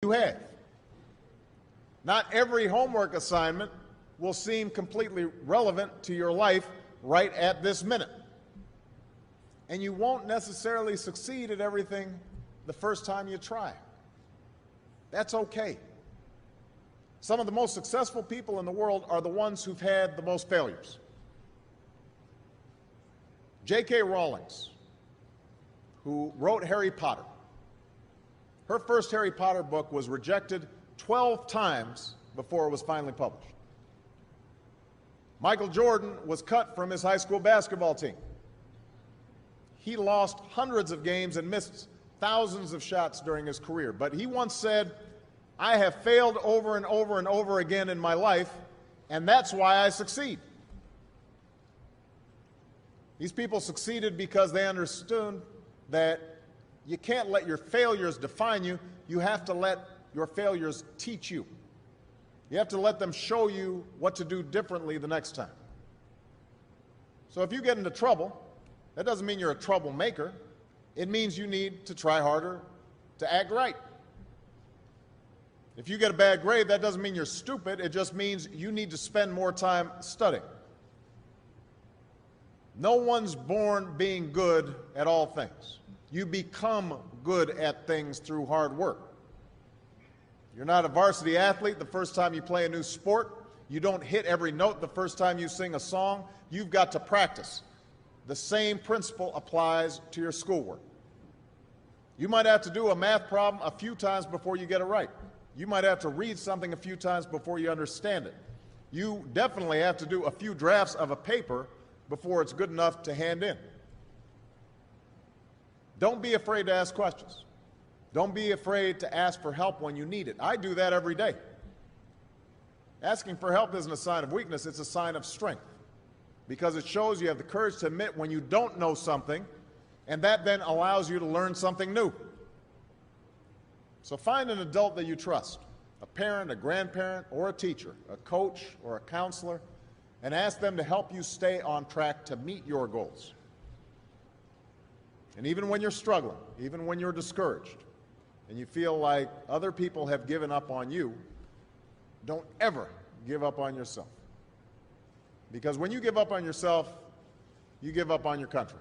you have. Not every homework assignment will seem completely relevant to your life right at this minute. And you won't necessarily succeed at everything the first time you try. That's okay. Some of the most successful people in the world are the ones who've had the most failures. J.K. Rowling, who wrote Harry Potter, her first Harry Potter book was rejected 12 times before it was finally published. Michael Jordan was cut from his high school basketball team. He lost hundreds of games and missed thousands of shots during his career. But he once said, "I have failed over and over and over again in my life, and that's why I succeed." These people succeeded because they understood that you can't let your failures define you. You have to let your failures teach you. You have to let them show you what to do differently the next time. So if you get into trouble, that doesn't mean you're a troublemaker. It means you need to try harder to act right. If you get a bad grade, that doesn't mean you're stupid. It just means you need to spend more time studying. No one's born being good at all things. You become good at things through hard work. You're not a varsity athlete the first time you play a new sport. You don't hit every note the first time you sing a song. You've got to practice. The same principle applies to your schoolwork. You might have to do a math problem a few times before you get it right. You might have to read something a few times before you understand it. You definitely have to do a few drafts of a paper before it's good enough to hand in. Don't be afraid to ask questions. Don't be afraid to ask for help when you need it. I do that every day. Asking for help isn't a sign of weakness, it's a sign of strength, because it shows you have the courage to admit when you don't know something, and that then allows you to learn something new. So find an adult that you trust, a parent, a grandparent, or a teacher, a coach, or a counselor, and ask them to help you stay on track to meet your goals. And even when you're struggling, even when you're discouraged, and you feel like other people have given up on you, don't ever give up on yourself. Because when you give up on yourself, you give up on your country.